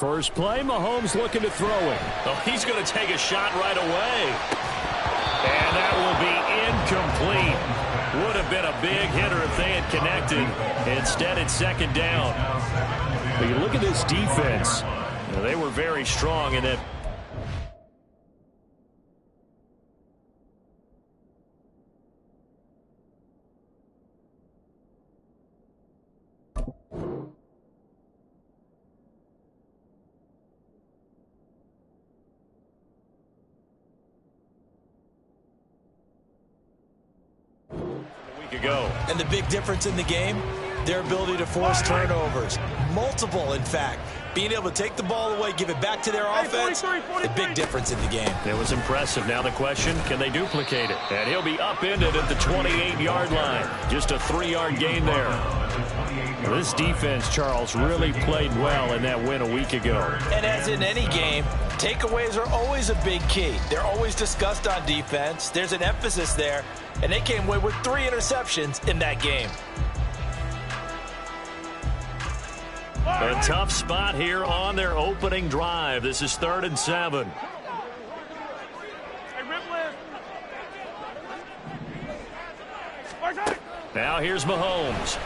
First play, Mahomes looking to throw it. Oh, he's going to take a shot right away. And that will be incomplete. Would have been a big hitter if they had connected. Instead, it's second down. But you look at this defense. They were very strong in that. Ago. And the big difference in the game, their ability to force turnovers. Multiple, in fact. Being able to take the ball away, give it back to their offense, the big difference in the game. It was impressive. Now the question, can they duplicate it? And he'll be upended at the 28-yard line. Just a 3-yard gain there. This defense, Charles, really played well in that win a week ago. And as in any game, takeaways are always a big key. They're always discussed on defense. There's an emphasis there, and they came away with 3 interceptions in that game. A tough spot here on their opening drive. This is 3rd and 7. Now here's Mahomes.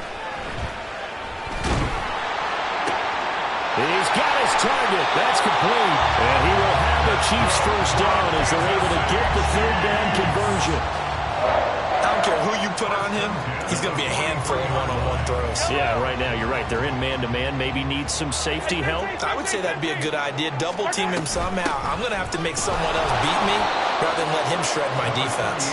He's got his target. That's complete. And he will have the Chiefs first down as they're able to get the 3rd down conversion. I don't care who you put on him, he's going to be a handful in one-on-one throws. Yeah, right now, you're right. They're in man-to-man. Maybe needs some safety help. I would say that'd be a good idea. Double team him somehow. I'm going to have to make someone else beat me rather than let him shred my defense.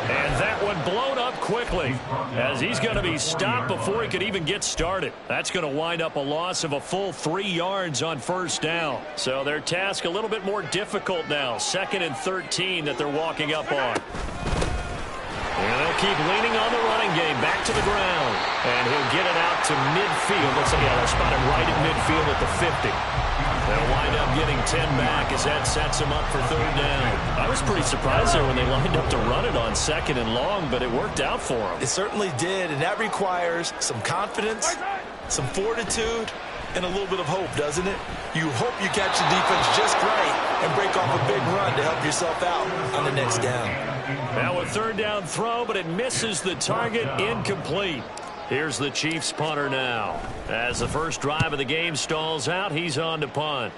And that one blown up quickly as he's going to be stopped before he could even get started. That's going to wind up a loss of a full 3 yards on first down. So their task a little bit more difficult now. 2nd and 13 that they're walking up on. And they'll keep leaning on the running game back to the ground. And he'll get it out to midfield. Looks like they'll spot him right at midfield at the 50. They'll wind up getting 10 back as that sets him up for 3rd down. I was pretty surprised there when they lined up to run it on 2nd and long, but it worked out for them. It certainly did, and that requires some confidence, some fortitude, and a little bit of hope, doesn't it? You hope you catch the defense just right and break off a big run to help yourself out on the next down. Now a 3rd down throw, but it misses the target. Incomplete. Here's the Chiefs punter now. As the first drive of the game stalls out, he's on to punt.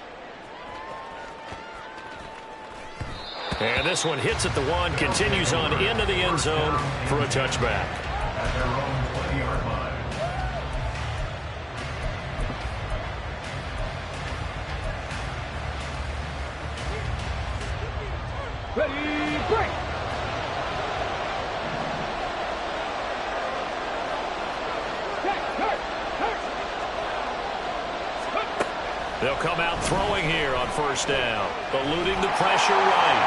And this one hits at the 1, continues on into the end zone for a touchback. Ready, break. They'll come out throwing here on first down. Eluding the pressure right.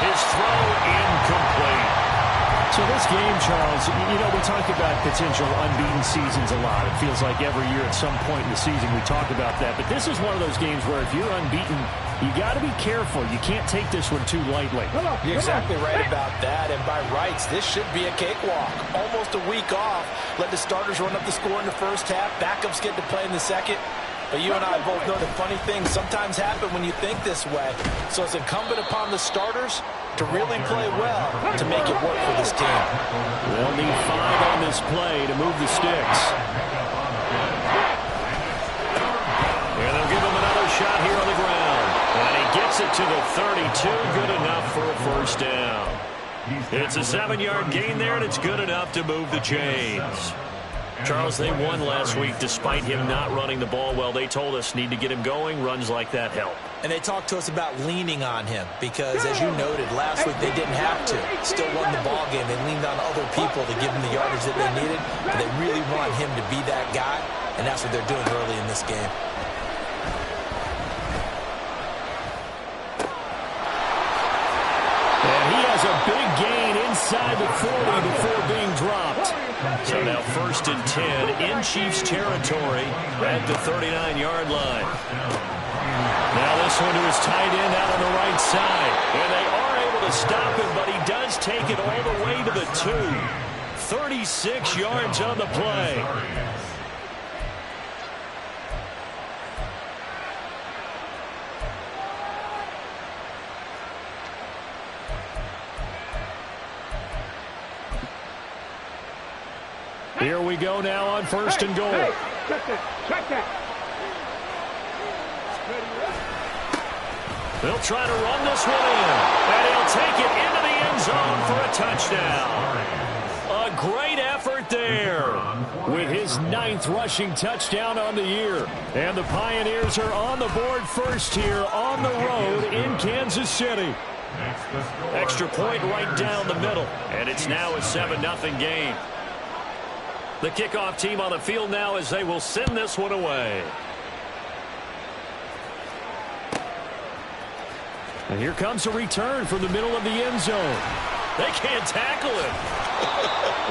His throw incomplete. So this game, Charles, you know, we talk about potential unbeaten seasons a lot. It feels like every year at some point in the season we talk about that. But this is one of those games where if you're unbeaten, you got to be careful. You can't take this one too lightly. You're exactly right about that. And by rights, this should be a cakewalk. Almost a week off. Let the starters run up the score in the first half. Backups get to play in the second. But you and I both know the funny things sometimes happen when you think this way. So it's incumbent upon the starters to really play well to make it work for this team. They'll need 5 on this play to move the sticks. And they'll give him another shot here on the ground. And he gets it to the 32. Good enough for a first down. It's a 7-yard gain there, and it's good enough to move the chains. Charles, they won last week despite him not running the ball well. They told us need to get him going. Runs like that help. And they talked to us about leaning on him because, as you noted, last week they didn't have to. Still won the ball game. They leaned on other people to give them the yardage that they needed. But they really want him to be that guy, and that's what they're doing early in this game. And he has a big gain inside the 40 before being dropped. So now 1st and 10 in Chiefs territory at the 39-yard line. Now this one to his tight end out on the right side. And they are able to stop him, but he does take it all the way to the 2. 36 yards on the play. Here we go now on first and goal. Check that. They'll try to run this one in, and he'll take it into the end zone for a touchdown. A great effort there with his 9th rushing touchdown on the year. And the Pioneers are on the board first here on the road in Kansas City. Extra point right down the middle, and it's now a 7-0 game. The kickoff team on the field now as they will send this one away. And here comes a return from the middle of the end zone. They can't tackle him.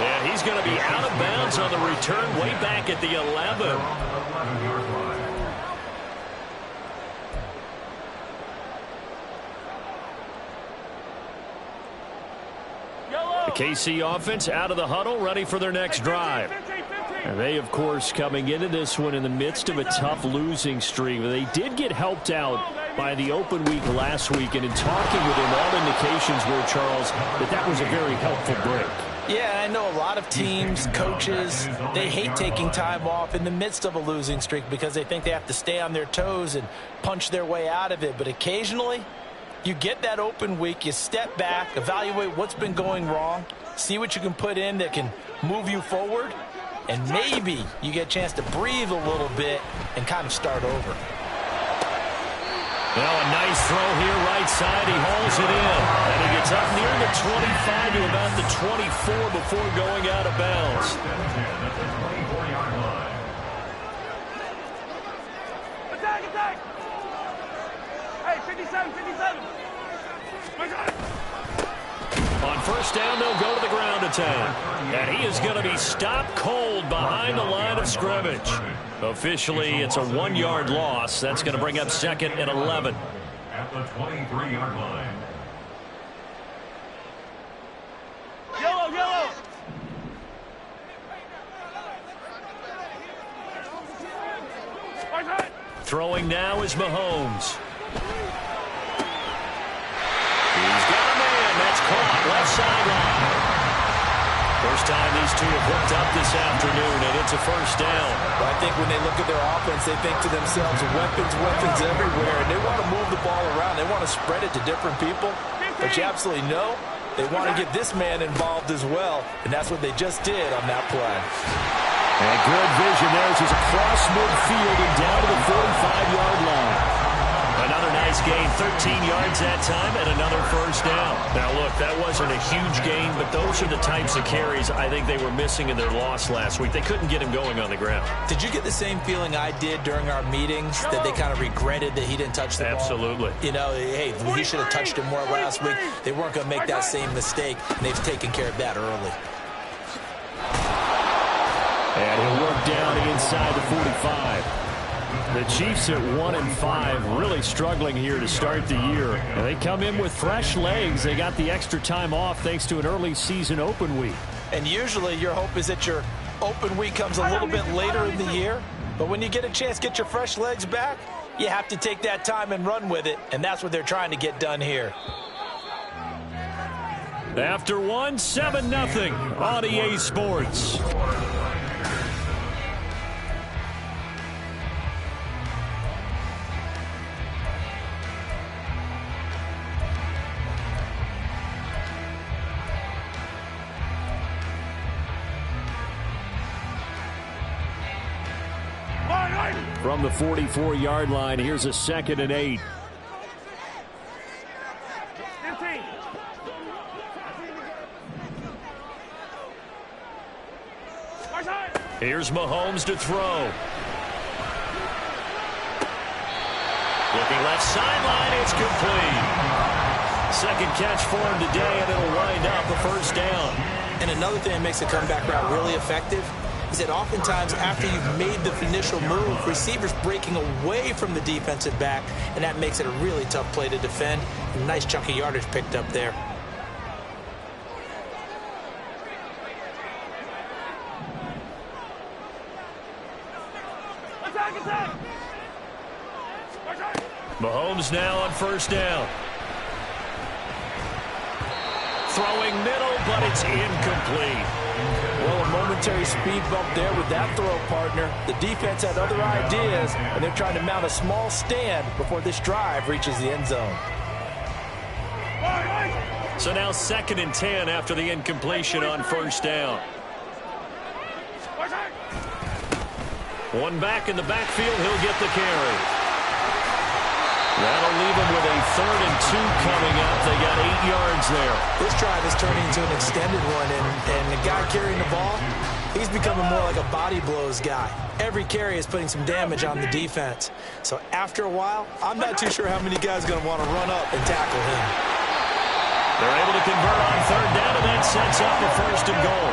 And he's going to be out of bounds on the return way back at the 11. The KC offense out of the huddle, ready for their next drive. And they, of course, coming into this one in the midst of a tough losing streak. They did get helped out by the open week last week, and in talking with him, all indications were, Charles, that was a very helpful break. Yeah, I know a lot of teams, coaches, they hate taking time off in the midst of a losing streak because they think they have to stay on their toes and punch their way out of it. But occasionally, you get that open week, you step back, evaluate what's been going wrong, see what you can put in that can move you forward, and maybe you get a chance to breathe a little bit and kind of start over. Well, a nice throw here right side. He hauls it in. And he gets up near the 25 to about the 24 before going out of bounds. Attack! Hey, 57! On first down, they'll go to the ground attack. And he is going to be stopped cold behind the line of scrimmage. Officially, it's a 1-yard loss. That's going to bring up 2nd and 11. At the 23-yard line. Yellow! Throwing now is Mahomes. He's got a man. That's caught. Left sideline. First time these two have hooked up this afternoon, and it's a first down. Well, I think when they look at their offense, they think to themselves, weapons everywhere, and they want to move the ball around. They want to spread it to different people, but you absolutely know they want to get this man involved as well, and that's what they just did on that play. And good vision there as he's across midfield and down to the 45-yard line. Another nice gain, 13 yards that time, and another first down. Now, look, that wasn't a huge gain, but those are the types of carries I think they were missing in their loss last week. They couldn't get him going on the ground. Did you get the same feeling I did during our meetings, that they kind of regretted that he didn't touch the ball? Absolutely. You know, hey, he should have touched it more last week. They weren't going to make that same mistake, and they've taken care of that early. And he'll work down inside the 45. The Chiefs at 1-5, really struggling here to start the year. And they come in with fresh legs. They got the extra time off thanks to an early season open week. And usually your hope is that your open week comes a little bit later in the year. But when you get a chance to get your fresh legs back, you have to take that time and run with it. And that's what they're trying to get done here. After 7-0 on EA Sports. From the 44-yard line, here's a 2nd and 8. 15. Here's Mahomes to throw. Looking left sideline, it's complete. Second catch for him today, and it'll wind up a first down. And another thing that makes the comeback route really effective is that oftentimes after you've made the initial move, receivers breaking away from the defensive back, and that makes it a really tough play to defend. A nice chunk of yardage picked up there. Attack! Mahomes now on first down. Throwing middle, but it's incomplete. Well, a momentary speed bump there with that throw, partner. The defense had other ideas, and they're trying to mount a small stand before this drive reaches the end zone. So now 2nd and 10 after the incompletion on first down. One back in the backfield, he'll get the carry. That'll leave him with a 3rd and 2 coming up. They got 8 yards there. This drive is turning into an extended one, and the guy carrying the ball, he's becoming more like a body blows guy. Every carry is putting some damage on the defense. So after a while, I'm not too sure how many guys are going to want to run up and tackle him. They're able to convert on 3rd down, and that sets up a 1st and goal.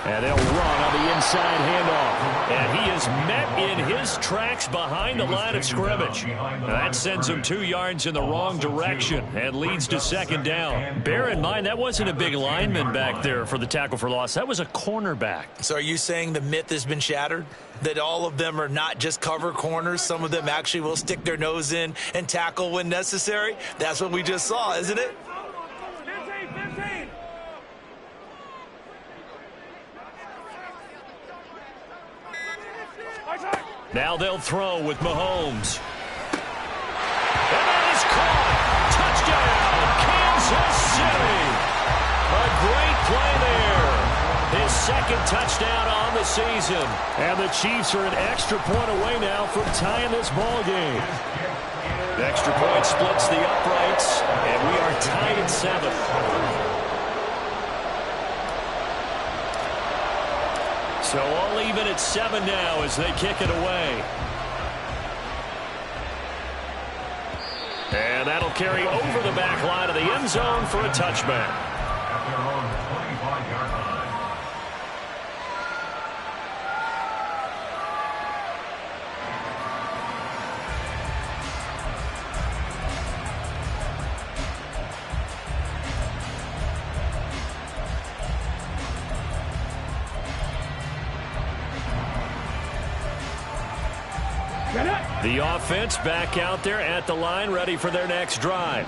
And they'll run on the inside handoff. And he is met in his tracks behind the line of scrimmage. That sends him 2 yards in the wrong direction and leads to 2nd down. Bear in mind, that wasn't a big lineman back there for the tackle for loss. That was a cornerback. So are you saying the myth has been shattered? That all of them are not just cover corners? Some of them actually will stick their nose in and tackle when necessary? That's what we just saw, isn't it? 15. Now they'll throw with Mahomes. And that is caught. Touchdown, Kansas City. A great play there. His 2nd touchdown on the season. And the Chiefs are an extra point away now from tying this ball game. The extra point splits the uprights, and we are tied at 7. So all even at 7 now as they kick it away. And that'll carry over the back line of the end zone for a touchback. At their own 25-yard line. The offense back out there at the line, ready for their next drive.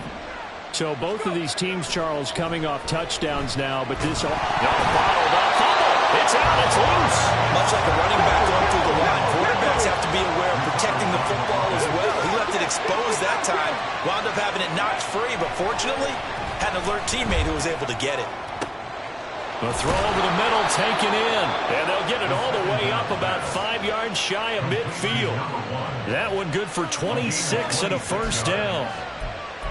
So both of these teams, Charles, coming off touchdowns now, but this... No, bottled up. It's out. It's loose. Much like a running back going through the line, quarterbacks have to be aware of protecting the football as well. He left it exposed that time, wound up having it knocked free, but fortunately, had an alert teammate who was able to get it. A throw over the middle, taken in. And they'll get it all the way up about 5 yards shy of midfield. That one good for 26 and a 1st down.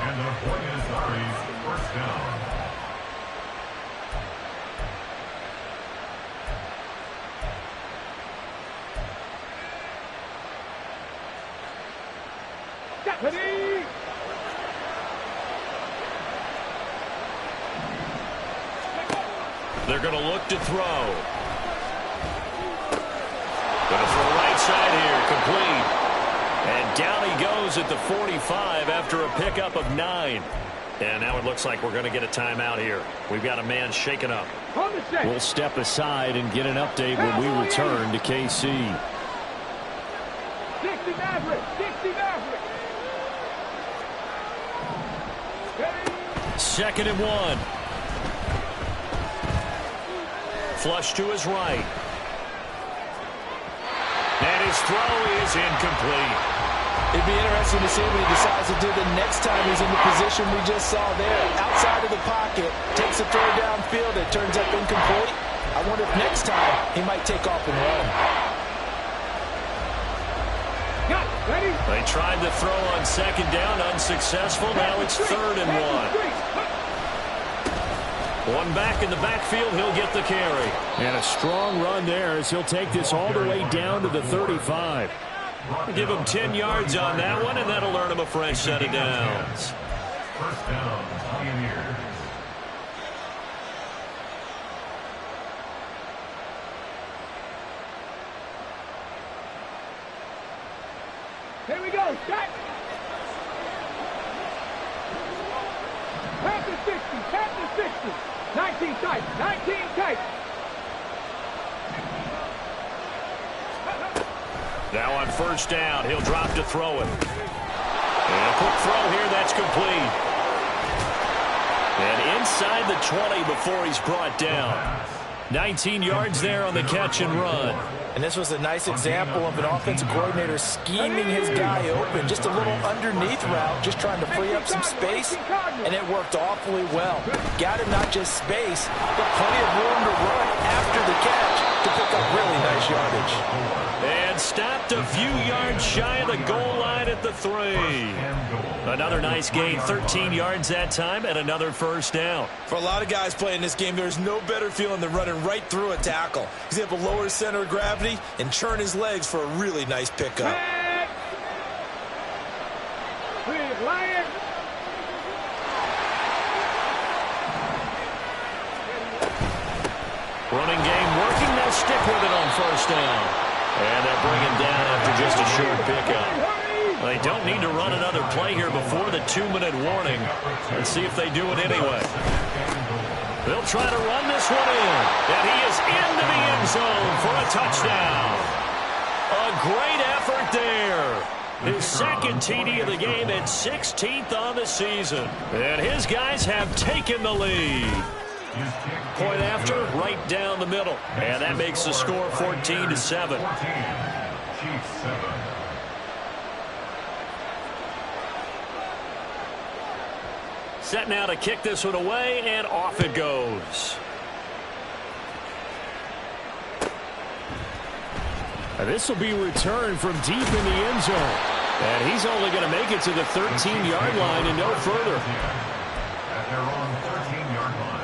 And the Buenos Aires 1st down. Ready? They're going to look to throw. Going to throw right side here, complete. And down he goes at the 45 after a pickup of 9. And now it looks like we're going to get a timeout here. We've got a man shaken up. We'll step aside and get an update when we return to KC. 60 Maverick. 60 Maverick. 2nd and 1. Flush to his right. And his throw is incomplete. It'd be interesting to see what he decides to do the next time he's in the position we just saw there. Outside of the pocket, takes a throw downfield, it turns up incomplete. I wonder if next time he might take off and run. Ready? They tried the throw on 2nd down, unsuccessful. Now it's 3rd and 1. One back in the backfield, he'll get the carry. And a strong run there as he'll take this all the way down to the 35. Give him 10 yards on that one, and that'll earn him a fresh set of downs. 1st down, Pioneers. Here we go. Set. Pass the 60. Pass the 60. 19 tight. 19 tight. Now on first down, he'll drop to throw it. And a quick throw here, that's complete. And inside the 20 before he's brought down. 19 yards there on the catch and run. And this was a nice example of an offensive coordinator scheming his guy open. Just a little underneath route, just trying to free up some space, and it worked awfully well. Got him not just space, but plenty of room to run after the catch to pick up really nice yardage. And stopped a few yards shy of the goal line at the 3. Another nice gain, 13 yards that time, and another first down. For a lot of guys playing this game, there's no better feeling than running right through a tackle. He's able to lower his center of gravity and turn his legs for a really nice pickup. Running game working, they'll stick with it on first down. And they'll bring him down after just a short pickup. They don't need to run another play here before the 2-minute warning. Let's see if they do it anyway. They'll try to run this one in. And he is into the end zone for a touchdown. A great effort there. His second TD of the game and 16th on the season. And his guys have taken the lead. Point after, right down the middle. And that makes the score 14-7. 14, Chiefs 7. Set now to kick this one away, and off it goes. And this will be returned from deep in the end zone. And he's only going to make it to the 13-yard line and no further. At their own 13-yard line.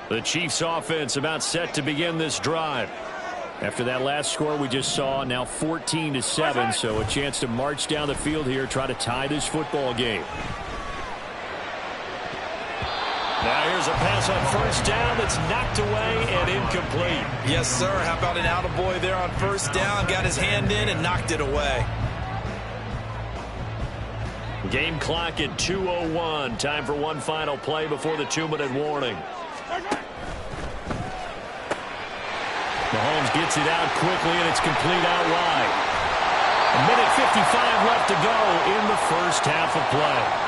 The Chiefs offense about set to begin this drive. After that last score we just saw, now 14-7, so a chance to march down the field here, try to tie this football game. Now here's a pass on first down that's knocked away and incomplete. Yes, sir. How about an attaboy there on first down? Got his hand in and knocked it away. Game clock at 2:01. Time for one final play before the 2-minute warning. Mahomes gets it out quickly, and it's complete out wide. 1:55 left to go in the first half of play.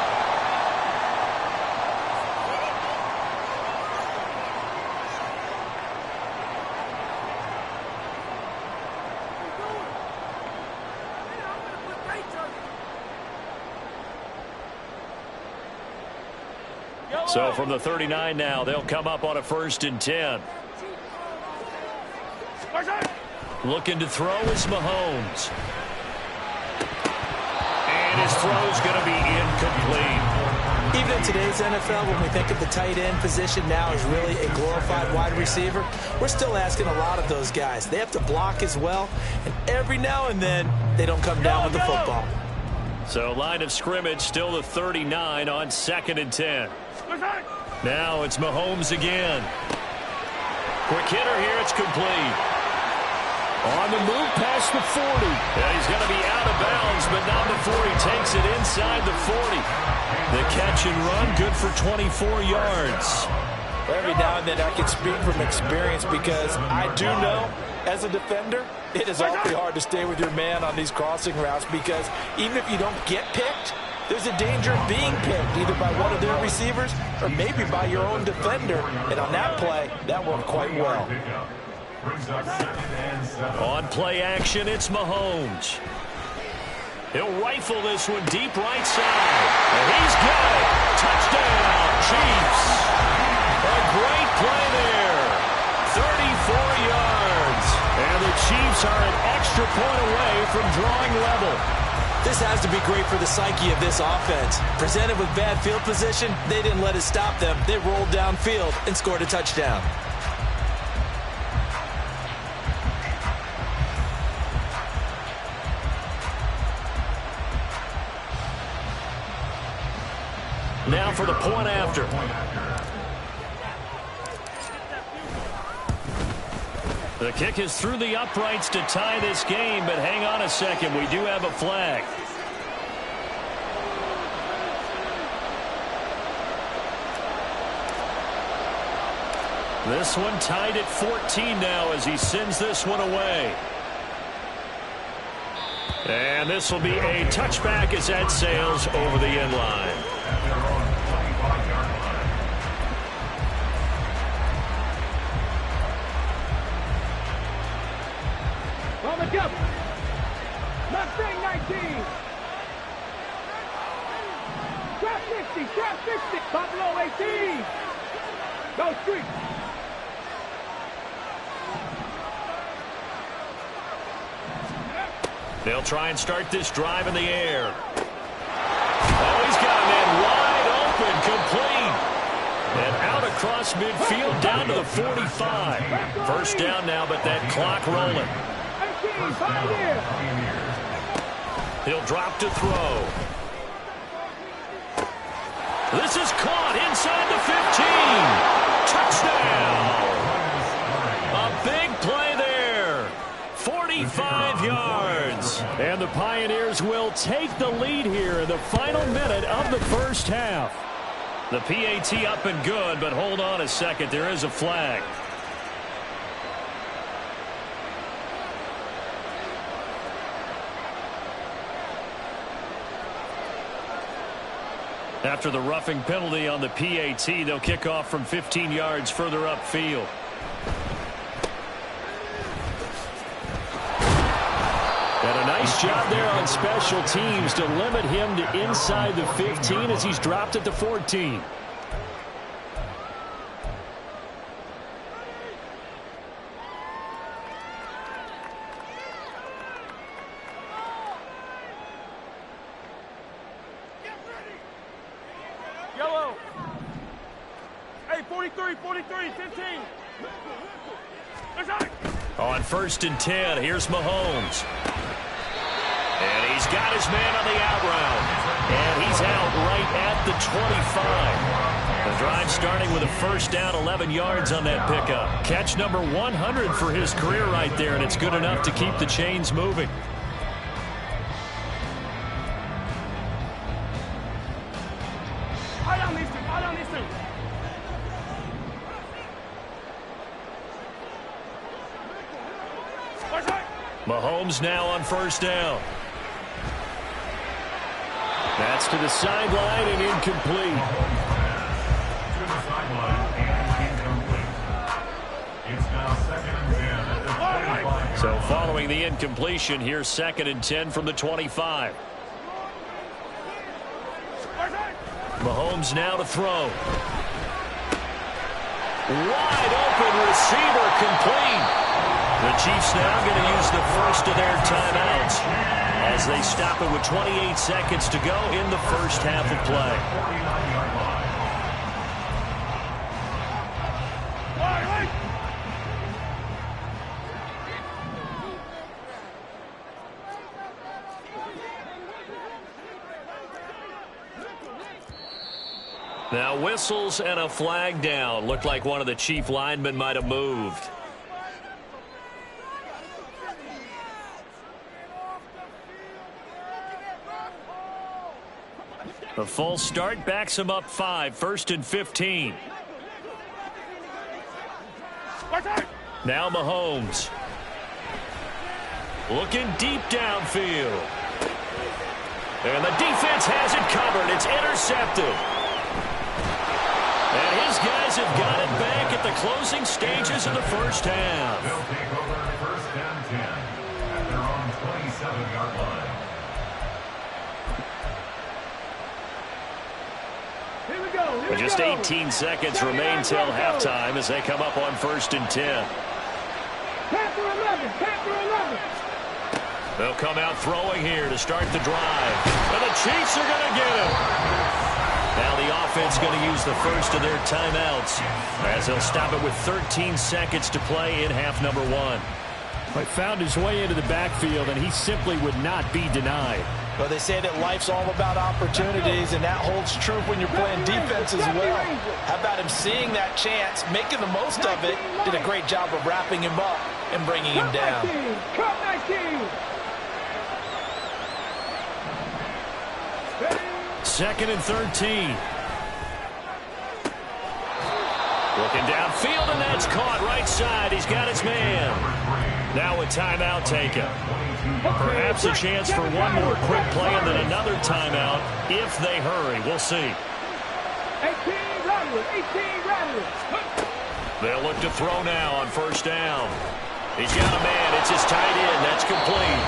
So from the 39 now, they'll come up on a 1st and 10. Looking to throw is Mahomes. And his throw's going to be incomplete. Even in today's NFL, when we think of the tight end position now as really a glorified wide receiver, we're still asking a lot of those guys. They have to block as well, and every now and then, they don't come down with the football. So line of scrimmage still the 39 on 2nd and 10. Now it's Mahomes again. Quick hitter here, it's complete. On the move past the 40. And he's going to be out of bounds, but not before he takes it inside the 40. The catch and run, good for 24 yards. Every now and then I can speak from experience because I do know, as a defender, it is awfully hard to stay with your man on these crossing routes because even if you don't get picked, there's a danger of being picked either by one of their receivers or maybe by your own defender. And on that play, that worked quite well. On play action, it's Mahomes. He'll rifle this one deep right side. And he's got it. Touchdown, Chiefs. A great play there. 34 yards. And the Chiefs are an extra point away from drawing level. This has to be great for the psyche of this offense. Presented with bad field position, they didn't let it stop them. They rolled downfield and scored a touchdown. Now for the point after. The kick is through the uprights to tie this game, but hang on a second. We do have a flag. This one tied at 14 now as he sends this one away. And this will be a touchback as that sails over the end line. At their own 25-yard line. On the jump. Mustang 19. Trap 60, trap 60. Buffalo 18. Go street. They'll try and start this drive in the air. Oh, he's got a man wide open, complete. And out across midfield down to the 45. First down now, but that clock rolling. 18, Pioneer. He'll drop to throw. This is caught inside the 15. Touchdown. A big play there. 45 yards. And the Pioneers will take the lead here in the final minute of the first half. The PAT up and good, but hold on a second. There is a flag. After the roughing penalty on the PAT, they'll kick off from 15 yards further upfield. And a nice job there on special teams to limit him to inside the 15 as he's dropped at the 14. Yellow. Hey, 43, 15. That's right. On 1st and 10, here's Mahomes. And he's got his man on the out route. And he's out right at the 25. The drive starting with a first down, 11 yards on that pickup. Catch number 100 for his career right there, and it's good enough to keep the chains moving. Hold on these two. Hold on these two. That's right. Mahomes now on first down. That's to the sideline and incomplete. To the sideline and incomplete. It's now 2nd and 10 at the 25-yard So line. following the incompletion, here's 2nd and 10 from the 25. That's right. Mahomes now to throw. Wide open receiver, complete. The Chiefs now going to use the first of their timeouts as they stop it with 28 seconds to go in the first half of play. 49-yard line. All right. Now whistles and a flag down. Looked like one of the Chief linemen might have moved. The false start backs him up 5. 1st and 15. That's right. Now Mahomes. Looking deep downfield. And the defense has it covered. It's intercepted. And his guys have got it back at the closing stages of the first half. They'll take over 1st and 10 at their own 27-yard line. Here we go. Here we Just go. 18 seconds remain till halftime as they come up on 1st and 10. Panther 11. Panther 11. They'll come out throwing here to start the drive. And the Chiefs are going to get him. Now the offense going to use the first of their timeouts as they'll stop it with 13 seconds to play in half number 1. But found his way into the backfield, and he simply would not be denied. Well, they say that life's all about opportunities, and that holds true when you're playing defense as well. How about him seeing that chance, making the most of it, did a great job of wrapping him up and bringing him down. Cut 19. 2nd and 13. Looking downfield, and that's caught right side. He's got his man. Now a timeout taken. Perhaps a chance for one more quick play and then another timeout if they hurry. We'll see. 18 Rattlers, 18 Rattlers. They'll look to throw now on first down. He's got a man. It's his tight end. That's complete.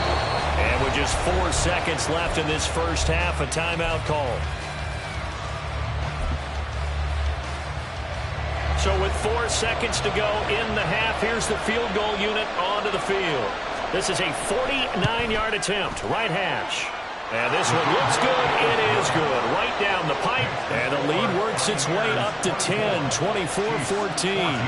And with just 4 seconds left in this first half, a timeout call. So with 4 seconds to go in the half, here's the field goal unit onto the field. This is a 49-yard attempt, right hash. And this one looks good. It is good. Right down the pipe. And the lead works its way up to 10, 24-14.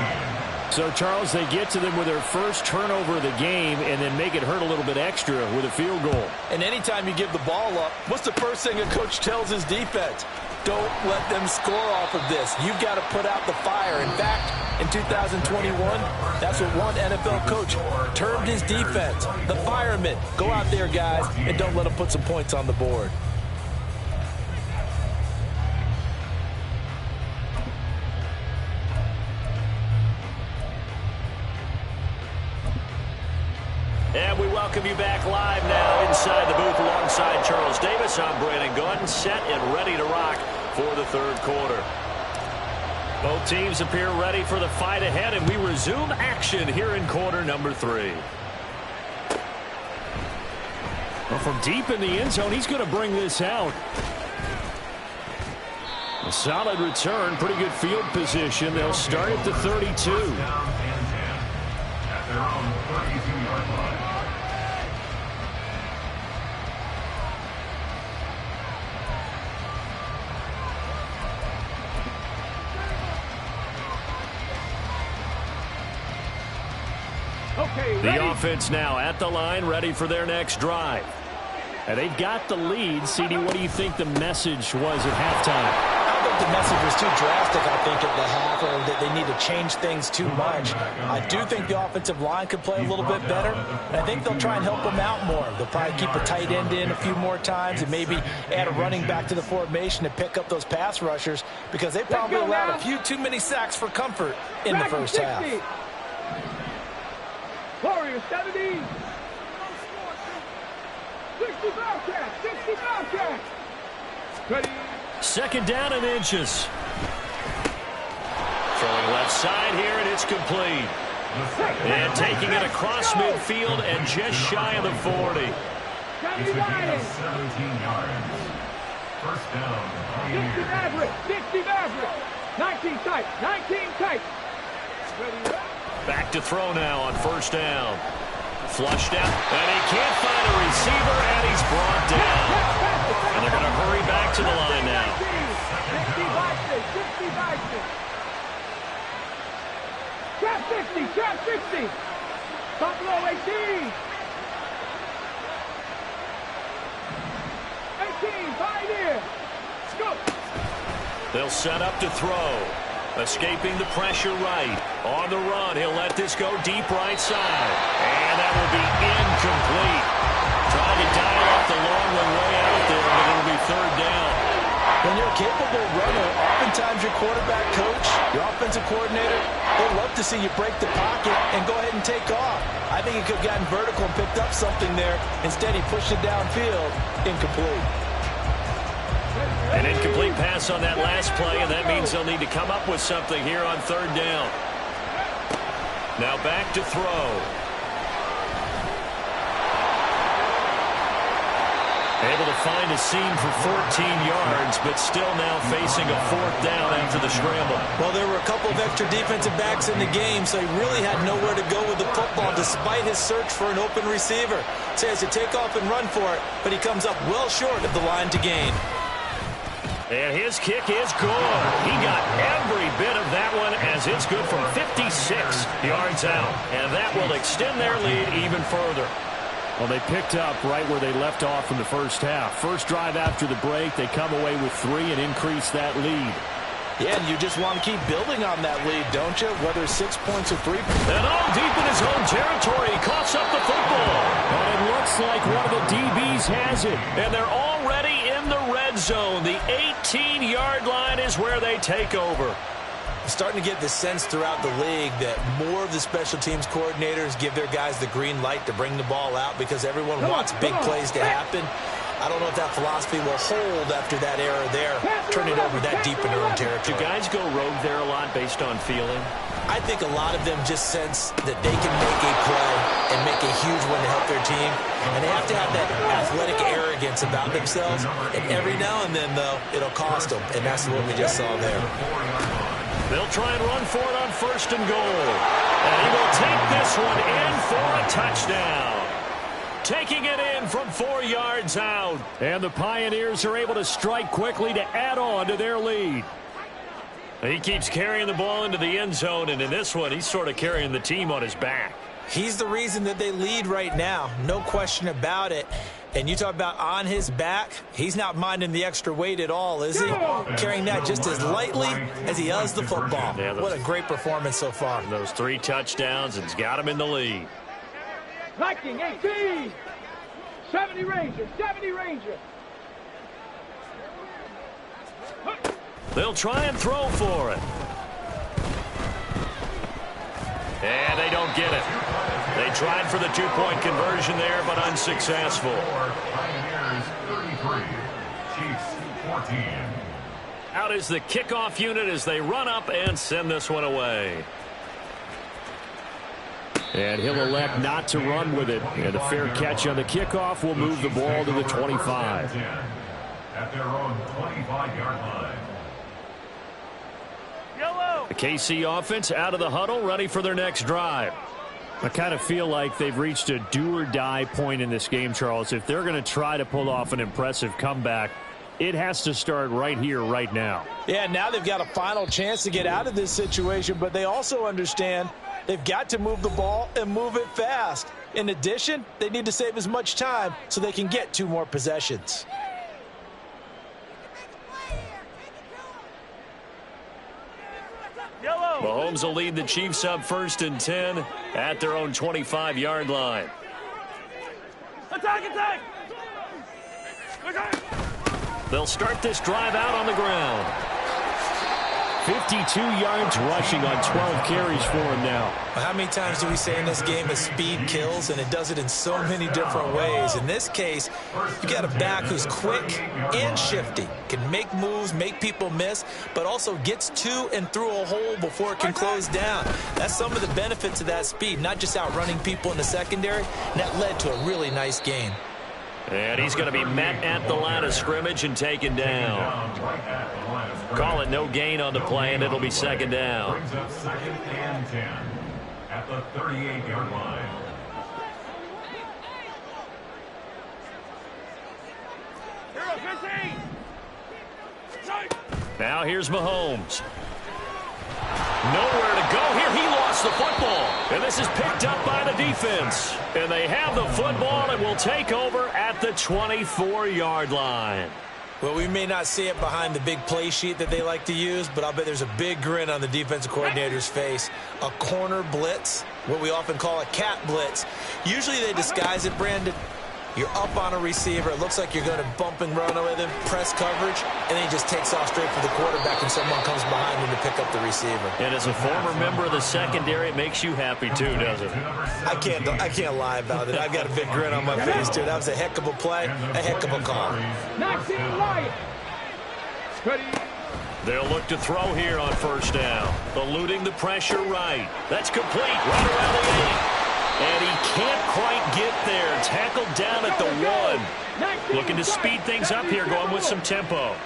So, Charles, they get to them with their first turnover of the game and then make it hurt a little bit extra with a field goal. And anytime you give the ball up, what's the first thing a coach tells his defense? Don't let them score off of this. You've got to put out the fire. In fact, in 2021, that's what one NFL coach termed his defense, the firemen. Go out there, guys, and don't let them put some points on the board. And we welcome you back live now inside the booth alongside Charles Davis. I'm Brandon Gaudin, set and ready to rock for the third quarter. Both teams appear ready for the fight ahead, and we resume action here in quarter number 3. Well, from deep in the end zone, he's going to bring this out. A solid return, pretty good field position. They'll start at the 32. At their own 32-yard line. Okay, The offense now at the line, ready for their next drive. And they've got the lead. CD, what do you think the message was at halftime? I don't think the message was too drastic, I think, at the half, or that they need to change things too much. I do think the offensive line could play a little bit better, and I think they'll try and help them out more. They'll probably keep a tight end in a few more times and maybe add a running back to the formation to pick up those pass rushers, because they probably allowed a few too many sacks for comfort in the first half. Warriors 70. 60 Bobcats, 60 Bobcats. Ready. Second down and inches. Throwing left side here, and it's complete. And taking it across midfield and just shy of the 40. It's a gain of 17 yards. First down. 60 Maverick, 60 Maverick. 19 tight, 19 tight. Ready. Back to throw now on first down. Flushed out, and he can't find a receiver, and he's brought down. And they're going to hurry back to the line now. 60 Bison. Trap 60, trap 60. Buffalo 18. 18, Pioneer. Go. They'll set up to throw. Escaping the pressure right. On the run, he'll let this go deep right side. And that will be incomplete. Trying to dial up the long one way out there, but it'll be third down. When you're a capable runner, oftentimes your quarterback coach, your offensive coordinator, they'll love to see you break the pocket and go ahead and take off. I think he could have gotten vertical and picked up something there. Instead, he pushed it downfield. Incomplete. An incomplete pass on that last play, and that means they'll need to come up with something here on third down. Now back to throw. Able to find a seam for 14 yards, but still now facing a fourth down after the scramble. Well, there were a couple of extra defensive backs in the game, so he really had nowhere to go with the football despite his search for an open receiver. So he has to take off and run for it, but he comes up well short of the line to gain. And his kick is good. He got every bit of that one as it's good from 56 yards out. And that will extend their lead even further. Well, they picked up right where they left off in the first half. First drive after the break, they come away with 3 and increase that lead. Yeah, and you just want to keep building on that lead, don't you? Whether it's 6 points or 3 points. And all deep in his own territory, he coughs up the football. And it looks like one of the DBs has it. And they're already in the red zone. The 18-yard line is where they take over. Starting to get the sense throughout the league that more of the special teams coordinators give their guys the green light to bring the ball out because everyone wants big plays to happen. I don't know if that philosophy will hold after that era there, turning over that deep in their own territory. Do guys go rogue there a lot based on feeling? I think a lot of them just sense that they can make a play and make a huge one to help their team. And they have to have that athletic arrogance about themselves. And every now and then, though, it'll cost them. And that's what we just saw there. They'll try and run for it on 1st and goal. And he will take this one in for a touchdown. Taking it in from 4 yards out. And the Pioneers are able to strike quickly to add on to their lead. He keeps carrying the ball into the end zone, and in this one, he's sort of carrying the team on his back. He's the reason that they lead right now. No question about it. And you talk about on his back, he's not minding the extra weight at all, is he? Carrying that just as lightly as he does the football. Yeah, what a great performance so far. Those 3 touchdowns, it's got him in the lead. Viking 18. 70 Rangers. 70 Rangers. They'll try and throw for it. And they don't get it. They tried for the 2-point conversion there, but unsuccessful. Pioneers 33, Chiefs 14. Out is the kickoff unit as they run up and send this one away. And he'll elect not to run with it. And a fair catch on the kickoff will move the ball to the 25. At their own 25-yard line. The KC offense out of the huddle, ready for their next drive. I kind of feel like they've reached a do-or-die point in this game, Charles. If they're going to try to pull off an impressive comeback, it has to start right here, right now. Yeah, now they've got a final chance to get out of this situation, but they also understand they've got to move the ball and move it fast. In addition, they need to save as much time so they can get 2 more possessions. Mahomes will lead the Chiefs up 1st and 10 at their own 25-yard line. Attack! They'll start this drive out on the ground. 52 yards rushing on 12 carries for him now. How many times do we say in this game that speed kills, and it does it in so many different ways? In this case, you got a back who's quick and shifty, can make moves, make people miss, but also gets to and through a hole before it can close down. That's some of the benefits of that speed, not just outrunning people in the secondary, and that led to a really nice gain. And he's going to be met at the line of scrimmage and taken down. Call it no gain on the play, and it'll be 2nd down. Brings up 2nd and 10 at the 38-yard line. Now here's Mahomes. Nowhere to go here. He lost the football. And this is picked up by the defense. And they have the football and will take over at the 24-yard line. Well, we may not see it behind the big play sheet that they like to use, but I'll bet there's a big grin on the defensive coordinator's face. A corner blitz, what we often call a cat blitz. Usually they disguise it, Brandon. You're up on a receiver. It looks like you're going to bump and run with him, press coverage, and then he just takes off straight for the quarterback, and someone comes behind him to pick up the receiver. And as a former member of the secondary, it makes you happy too, doesn't it? I can't lie about it. I've got a big grin on my face, too. That was a heck of a play, a heck of a call. 19 Lions. Ready. They'll look to throw here on 1st down. Eluding the pressure right. That's complete. Right around the 8. And he can't quite get there. Tackled down at the 1. Looking to speed things up here, going with some tempo.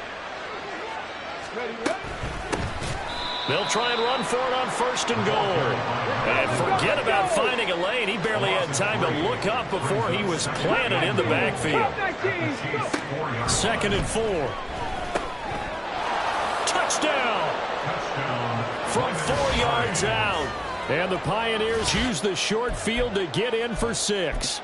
They'll try and run for it on 1st and goal. And forget about finding a lane. He barely had time to look up before he was planted in the backfield. 2nd and 4. Touchdown! From 4 yards out. And the Pioneers use the short field to get in for 6.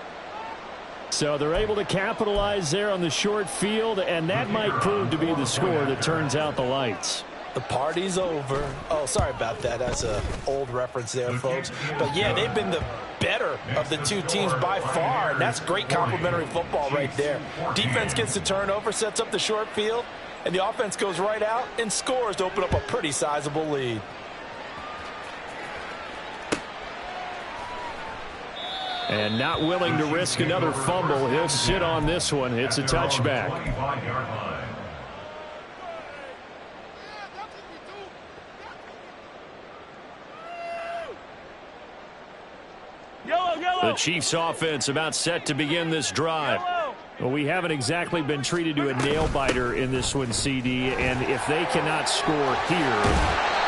So they're able to capitalize there on the short field, and that might prove to be the score that turns out the lights. The party's over. Oh, sorry about that. That's an old reference there, folks. But, yeah, they've been the better of the 2 teams by far, and that's great complimentary football right there. Defense gets the turnover, sets up the short field, and the offense goes right out and scores to open up a pretty sizable lead. And not willing to risk another fumble. He'll sit on this one. It's a touchback. 25-yard line. The Chiefs offense about set to begin this drive. Well, we haven't exactly been treated to a nail-biter in this one, CD, and if they cannot score here,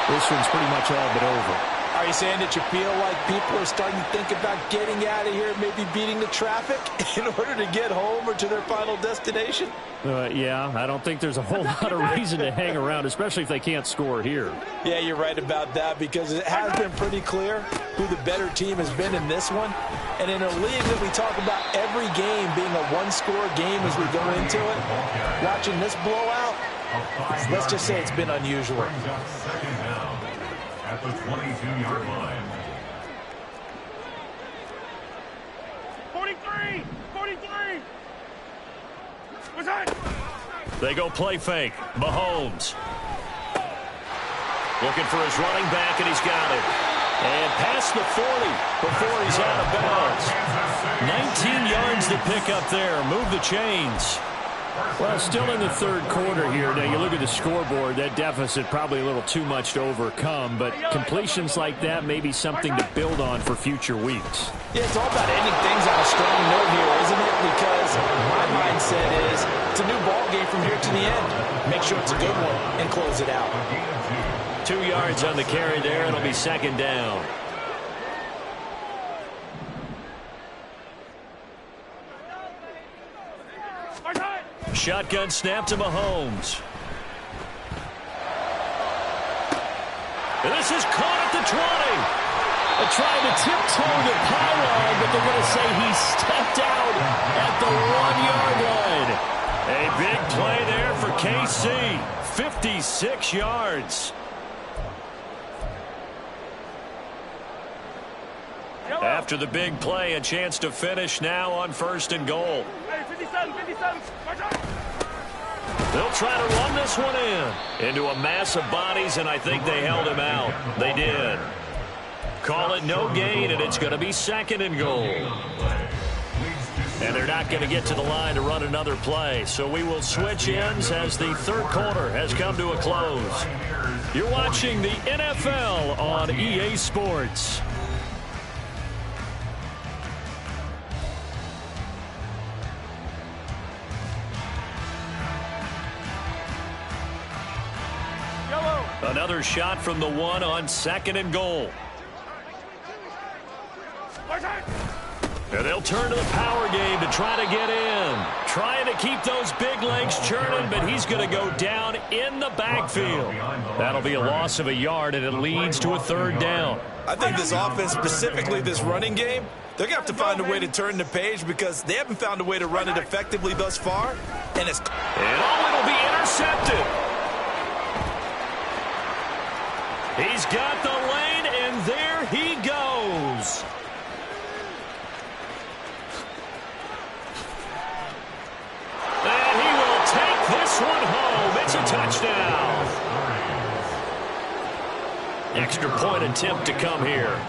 this one's pretty much all but over. Are you saying that you feel like people are starting to think about getting out of here, maybe beating the traffic in order to get home or to their final destination? Yeah, I don't think there's a whole lot of reason to hang around, especially if they can't score here. Yeah, you're right about that, because it has been pretty clear who the better team has been in this one. And in a league that we talk about every game being a one-score game as we go into it, watching this blowout, let's just say it's been unusual. Second down at the 22-yard line. 43! 43! What's that? They go play fake. Mahomes. Looking for his running back, and he's got it. And past the 40 before he's out of bounds. 19 yards to pick up there. Move the chains. Well, still in the third quarter here. Now, you look at the scoreboard, that deficit probably a little too much to overcome, but completions like that may be something to build on for future weeks. Yeah, it's all about ending things on a strong note here, isn't it? Because my mindset is it's a new ball game from here to the end. Make sure it's a good one and close it out. 2 yards on the carry there. It'll be second down. Shotgun snap to Mahomes. And this is caught at the 20. They're trying to tiptoe the pylon, but they're going to say he stepped out at the 1 yard line. A big play there for KC. 56 yards. After the big play, a chance to finish now on 1st and goal. Hey, 57, 57. They'll try to run this one into a mass of bodies, and I think they held him out. They did. Call it no gain, and it's going to be 2nd and goal. And they're not going to get to the line to run another play. So we will switch ends as the third quarter has come to a close. You're watching the NFL on EA Sports. Another shot from the 1 on 2nd and goal. And they'll turn to the power game to try to get in. Trying to keep those big legs churning, but he's going to go down in the backfield. That'll be a loss of a yard, and it leads to a 3rd down. I think this offense, specifically this running game, they're going to have to find a way to turn the page because they haven't found a way to run it effectively thus far. And it'll be intercepted. He's got the lane, and there he goes. And he will take this one home. It's a touchdown. Extra point attempt to come here.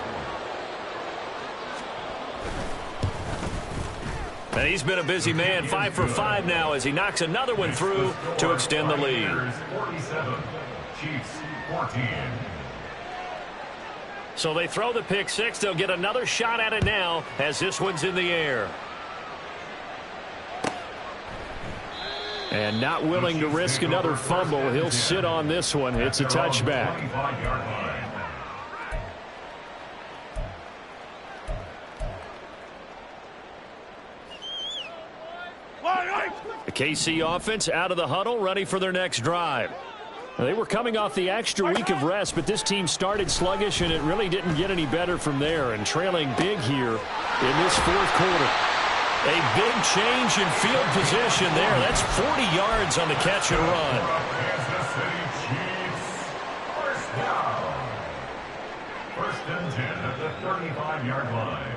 And he's been a busy man, 5 for 5 now as he knocks another one through to extend the lead. 47, Chiefs 14. So they throw the pick six. They'll get another shot at it now as this one's in the air. And not willing to risk another fumble. He'll sit on this one. It's a touchback. The KC offense out of the huddle, ready for their next drive. They were coming off the extra week of rest, but this team started sluggish, and it really didn't get any better from there. And trailing big here in this 4th quarter. A big change in field position there. That's 40 yards on the catch and run. Kansas City Chiefs, 1st down. 1st and 10 at the 35-yard line.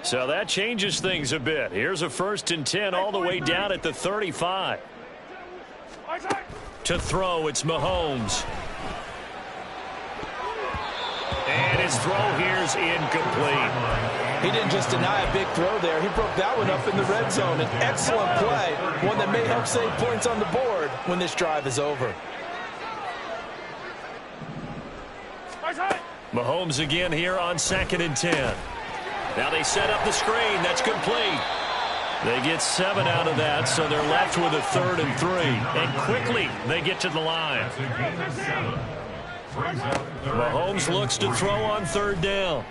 So that changes things a bit. Here's a 1st and 10 all the way down at the 35. To throw, it's Mahomes. And his throw here's incomplete. He didn't just deny a big throw there. He broke that one up in the red zone. An excellent play, one that may help save points on the board when this drive is over. Mahomes again here on 2nd and 10. Now they set up the screen. That's complete. They get 7 out of that, so they're left with a 3rd and 3. And quickly, they get to the line. Mahomes looks to throw on 3rd down.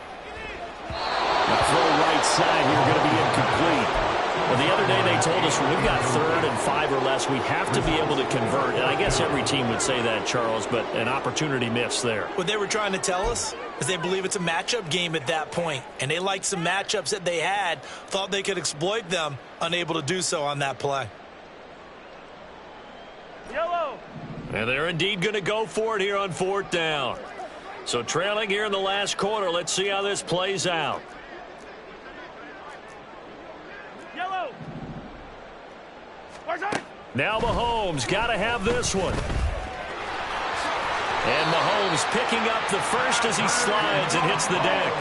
The throw right side here going to be incomplete. Well, the other day they told us when we've got 3rd and 5 or less, we have to be able to convert. And I guess every team would say that, Charles, but an opportunity missed there. What they were trying to tell us is they believe it's a matchup game at that point. And they liked some matchups that they had, thought they could exploit them, unable to do so on that play. Yellow. And they're indeed going to go for it here on 4th down. So trailing here in the last quarter, let's see how this plays out. Yellow. Now Mahomes got to have this one. And Mahomes picking up the first as he slides and hits the deck.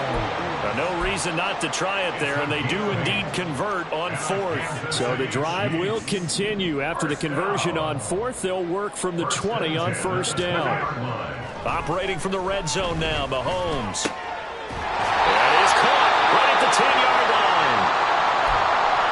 No reason not to try it there, and they do indeed convert on 4th. So the drive will continue. After the conversion on 4th, they'll work from the 20 on 1st down. Operating from the red zone now, Mahomes. That is caught right at the 10-yard line.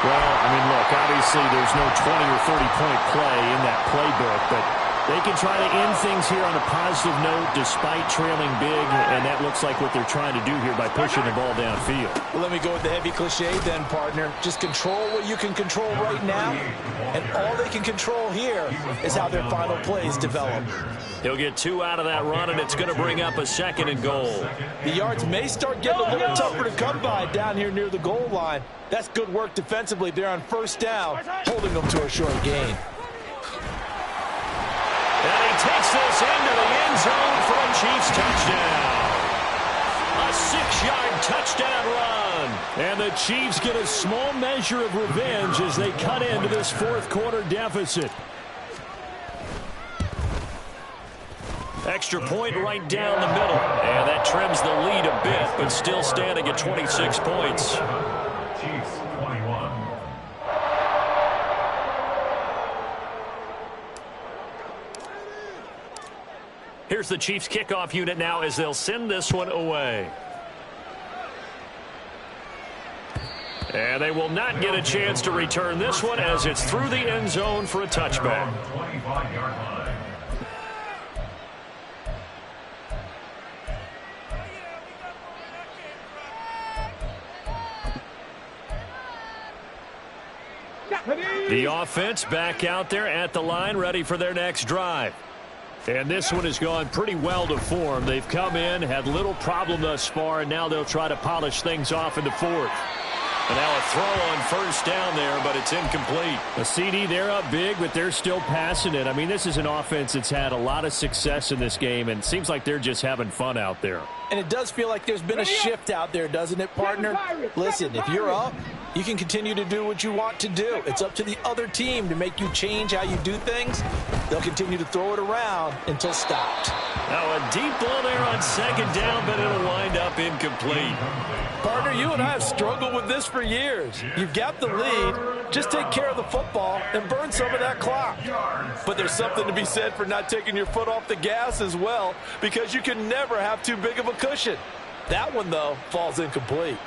Well, I mean, look, obviously there's no 20 or 30-point play in that playbook, but they can try to end things here on a positive note despite trailing big, and that looks like what they're trying to do here by pushing the ball downfield. Well, let me go with the heavy cliche then, partner. Just control what you can control right now, and all they can control here is how their final plays develop. He'll get 2 out of that run, and it's going to bring up a 2nd and goal. The yards may start getting a little tougher to come by down here near the goal line. That's good work defensively there on 1st down, holding them to a short gain. And he takes this into the end zone for a Chiefs touchdown. A 6-yard touchdown run. And the Chiefs get a small measure of revenge as they cut into this 4th quarter deficit. Extra point right down the middle. And that trims the lead a bit, but still standing at 26 points. Chiefs 21. Here's the Chiefs kickoff unit now as they'll send this one away. And they will not get a chance to return this one as it's through the end zone for a touchback. 25-yard line. The offense back out there at the line, ready for their next drive. And this one has gone pretty well to form. They've come in, had little problem thus far, and now they'll try to polish things off in the 4th. And now a throw on 1st down there, but it's incomplete. A CD, they're up big, but they're still passing it. I mean, this is an offense that's had a lot of success in this game, and it seems like they're just having fun out there. And it does feel like there's been a shift out there, doesn't it, partner? Listen, if you're up, you can continue to do what you want to do. It's up to the other team to make you change how you do things. They'll continue to throw it around until stopped. Now a deep ball there on 2nd down, but it'll wind up incomplete. Partner, you and I have struggled with this for years. You've got the lead. Just take care of the football and burn some of that clock. But there's something to be said for not taking your foot off the gas as well, because you can never have too big of a cushion. That one, though, falls incomplete.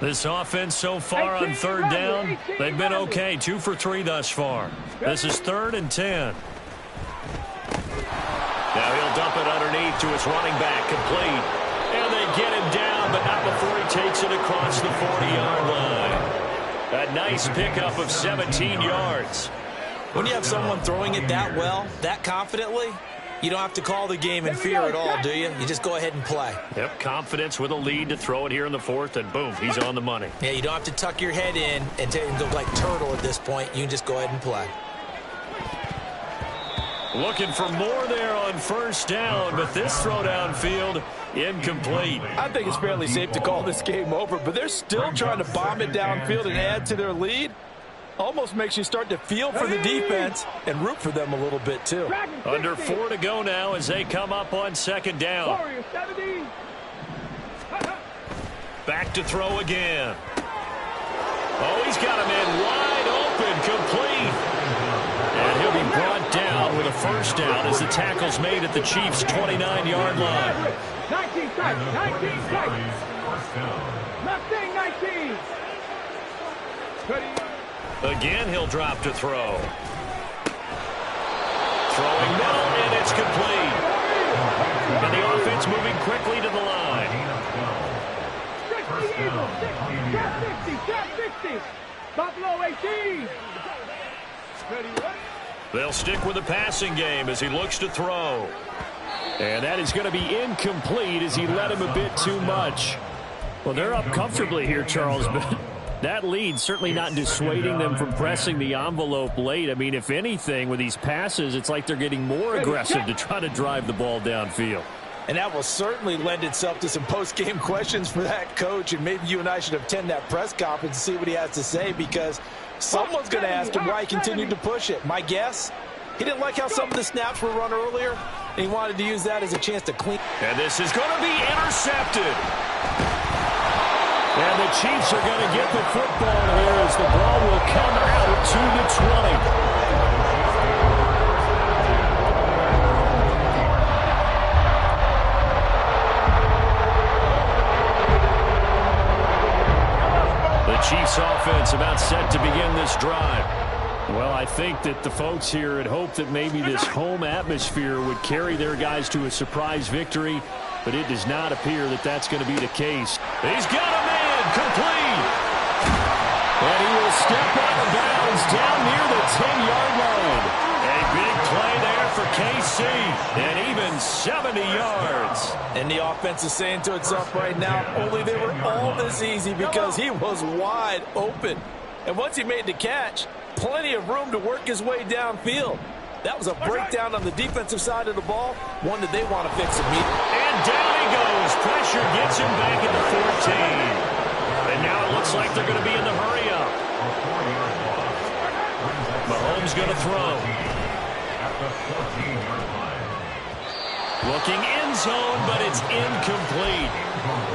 This offense so far on 3rd down, they've been okay. 2 for 3 thus far. This is 3rd and 10. Now he'll dump it underneath to his running back, complete. And they get him down, but not before he takes it across the 40-yard line. A nice pickup of 17 yards. When you have someone throwing it that well, that confidently, you don't have to call the game in fear at all, do you? You just go ahead and play. Yep, confidence with a lead to throw it here in the 4th, and boom, he's on the money. Yeah, you don't have to tuck your head in and go like turtle at this point. You can just go ahead and play. Looking for more there on 1st down, but this throw downfield, incomplete. I think it's fairly safe to call this game over, but they're still trying to bomb it downfield and add to their lead. Almost makes you start to feel for the defense and root for them a little bit, too. Under 4 to go now as they come up on second down. Warriors 70. Back to throw again. Oh, he's got a man wide open, complete. And he'll be brought down with a first down as the tackle's made at the Chiefs' 29-yard line. 19 strikes. 19 strikes. Mustang 19. 30. Again, he'll drop to throw. Throwing middle, and it's complete. And the offense moving quickly to the line. 60 Eagles. 60. Trap 60. Trap 60. Buffalo 18. 31. They'll stick with the passing game as he looks to throw. And that is going to be incomplete as he led him a bit too much. Well, they're up comfortably here, Charles, but that lead certainly not dissuading them from pressing the envelope late. I mean, if anything, with these passes, it's like they're getting more aggressive to try to drive the ball downfield. And that will certainly lend itself to some post-game questions for that coach, and maybe you and I should attend that press conference and see what he has to say, because someone's going to ask him why he continued to push it. My guess, he didn't like how some of the snaps were run earlier, and he wanted to use that as a chance to clean. And this is going to be intercepted. And the Chiefs are going to get the football here as the ball will come out to the 20. The Chiefs offense about set to begin this drive. Well, I think that the folks here had hoped that maybe this home atmosphere would carry their guys to a surprise victory, but it does not appear that that's going to be the case. He's got a man complete. And he will step out of bounds down near the 10-yard line. A big play there for KC, and even 70 yards. And the offense is saying to itself right now, only they were all this easy because he was wide open. And once he made the catch, plenty of room to work his way downfield. That was a breakdown on the defensive side of the ball, one that they want to fix immediately. And down he goes. Pressure gets him back at the 14. And now it looks like they're going to be in the hurry-up. Mahomes going to throw. Looking end zone, but it's incomplete.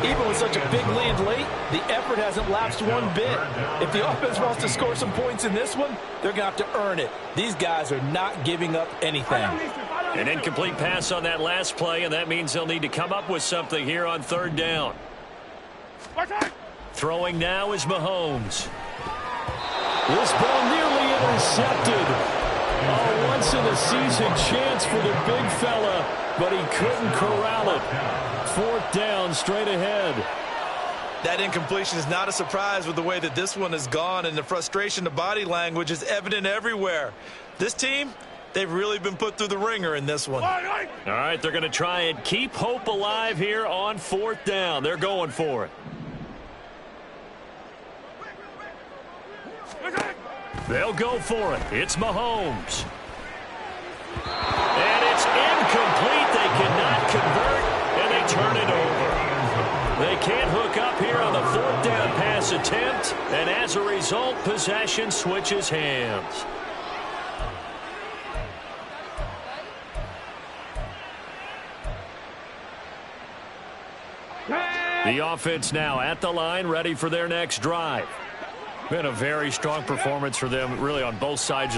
Even with such a big lead late, the effort hasn't lapsed one bit. If the offense wants to score some points in this one, they're going to have to earn it. These guys are not giving up anything. An incomplete pass on that last play, and that means they'll need to come up with something here on third down. Throwing now is Mahomes. This ball nearly intercepted. A once-in-a-season chance for the big fella, but he couldn't corral it. Fourth down, straight ahead. That incompletion is not a surprise with the way that this one has gone, and the frustration, the body language is evident everywhere. This team, they've really been put through the ringer in this one. All right, they're going to try and keep hope alive here on fourth down. They're going for it. They'll go for it. It's Mahomes. And it's incomplete. They cannot convert, and they turn it over. They can't hook up here on the fourth down pass attempt, and as a result, possession switches hands. The offense now at the line, ready for their next drive. Been a very strong performance for them, really, on both sides of